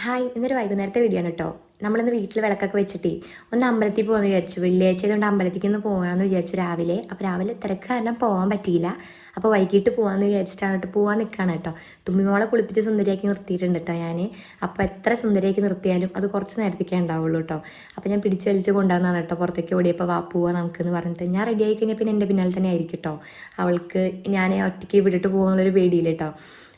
Hi, ഇന്നൊരു വൈകുന്നേരത്തെ video ആണ് കേട്ടോ. നമ്മളിന്ന് വീട്ടിൽ വിളക്കൊക്കെ വെച്ചിട്ടേ ഒന്ന് അമ്പലത്തിൽ പോകാമെന്ന് വിചാരിച്ചു. വെള്ളിയാഴ്ച ആയതുകൊണ്ട് അമ്പലത്തിലേക്ക് ഒന്ന് പോകണമെന്ന് വിചാരിച്ചു രാവിലെ. അപ്പോൾ രാവിലെ തിരക്ക് കാരണം പോകാൻ പറ്റിയില്ല. അപ്പോൾ വൈകിട്ട് പോകാമെന്ന് വിചാരിച്ചിട്ടാണ് കേട്ടോ പോകാൻ നിൽക്കുകയാണ് കേട്ടോ. തുമ്മിമോളെ കുളിപ്പിച്ച് സുന്ദരിയാക്കി നിർത്തിയിട്ടുണ്ട് കേട്ടോ ഞാൻ. അപ്പോൾ എത്ര സുന്ദരിയാക്കി നിർത്തിയാലും അത് കുറച്ച് നേരത്തേക്കേ ഉണ്ടാവുള്ളൂ കേട്ടോ. അപ്പോൾ ഞാൻ പിടിച്ച് വലിച്ച് കൊണ്ടുവന്നാണ് കേട്ടോ പുറത്തേക്ക് ഓടിയപ്പോൾ വാ പോവാ നമുക്കെന്ന് പറഞ്ഞിട്ട്. ഞാൻ റെഡി ആയി കഴിഞ്ഞാൽ പിന്നെ എൻ്റെ പിന്നാലെ തന്നെ ആയിരിക്കും കേട്ടോ. അവൾക്ക് ഞാൻ ഒറ്റയ്ക്ക് വിട്ടിട്ട് പോകുന്നൊരു പേടിയില്ല കേട്ടോ.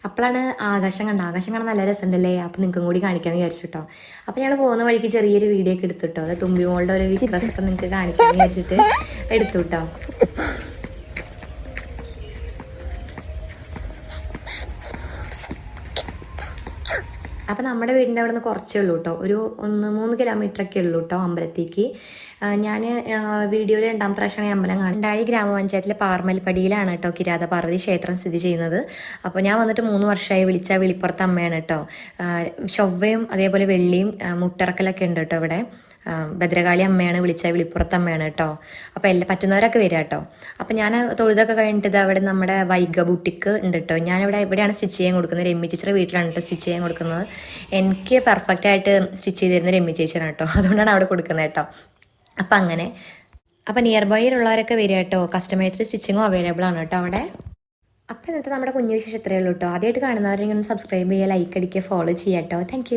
അപ്പോഴാണ് ആകാശം കാണാൻ നല്ല രസമുണ്ടല്ലേ. അപ്പം നിങ്ങൾക്കും കൂടി കാണിക്കാമെന്ന് വിചാരിച്ചു കേട്ടോ. അപ്പം ഞങ്ങൾ പോകുന്ന വഴിക്ക് ചെറിയൊരു വീഡിയോ ഒക്കെ എടുത്തു കേട്ടോ. അത് തുമ്പിമോളുടെ ഒരു വിശ്വാസമൊക്കെ നിങ്ങൾക്ക് കാണിക്കാമെന്ന് വിചാരിച്ചിട്ട് എടുത്തു കേട്ടോ. അപ്പം നമ്മുടെ വീടിൻ്റെ അവിടെ നിന്ന് കുറച്ചേ ഉള്ളൂ കേട്ടോ. ഒരു 3 കിലോമീറ്ററൊക്കെ ഉള്ളൂ കേട്ടോ അമ്പലത്തേക്ക്. ഞാൻ വീഡിയോയിൽ രണ്ടാമത്തെ പ്രാവശ്യമാണ് അമ്പലം കാണുന്നത്. ഉണ്ടായി ഗ്രാമപഞ്ചായത്തിലെ പാർമൽപ്പടിയിലാണ് കേട്ടോ കിരാത പാർവതി ക്ഷേത്രം സ്ഥിതി ചെയ്യുന്നത്. അപ്പോൾ ഞാൻ വന്നിട്ട് 3 വർഷമായി. വിളിച്ച വിളിപ്പുറത്ത് അമ്മയാണ് കേട്ടോ. ചൊവ്വയും അതേപോലെ വെള്ളിയും മുട്ടിറക്കലൊക്കെ ഉണ്ട് കേട്ടോ ഇവിടെ. ഭദ്രകാളി അമ്മയാണ്, വിളിച്ച വിളിപ്പുറത്ത് അമ്മയാണ് കേട്ടോ. അപ്പോൾ പറ്റുന്നവരൊക്കെ വരിക കേട്ടോ. അപ്പം ഞാൻ തൊഴുതൊക്കെ കഴിഞ്ഞിട്ട് അവിടെ നമ്മുടെ വൈഗ ബുട്ടിക്ക് ഉണ്ട് കേട്ടോ. ഇവിടെയാണ് സ്റ്റിച്ച് ചെയ്യാൻ കൊടുക്കുന്നത്. രമ്യ ചേച്ചിയുടെ വീട്ടിലാണ് കേട്ടോ സ്റ്റിച്ച് ചെയ്യാൻ കൊടുക്കുന്നത്. എനിക്ക് പെർഫെക്റ്റ് ആയിട്ട് സ്റ്റിച്ച് ചെയ്തിരുന്ന രമ്യ ചേച്ചിയാണ് കേട്ടോ. അതുകൊണ്ടാണ് അവിടെ കൊടുക്കുന്നത് കേട്ടോ. അപ്പം അങ്ങനെ നിയർ ബൈയിലുള്ളവരൊക്കെ വരിക കേട്ടോ. കസ്റ്റമൈസ്ഡ് സ്റ്റിച്ചിങ്ങും അവൈലബിൾ ആണ് കേട്ടോ അവിടെ. അപ്പം എന്നിട്ട് നമ്മുടെ കുഞ്ഞു വിശേഷം ഇത്രയേ ഉള്ളൂ കേട്ടോ. ആദ്യമായിട്ട് കാണുന്നവരെങ്കിൽ ഒന്ന് സബ്സ്ക്രൈബ് ചെയ്യുക, ലൈക്ക് അടിക്കുക, ഫോളോ ചെയ്യുക കേട്ടോ. താങ്ക്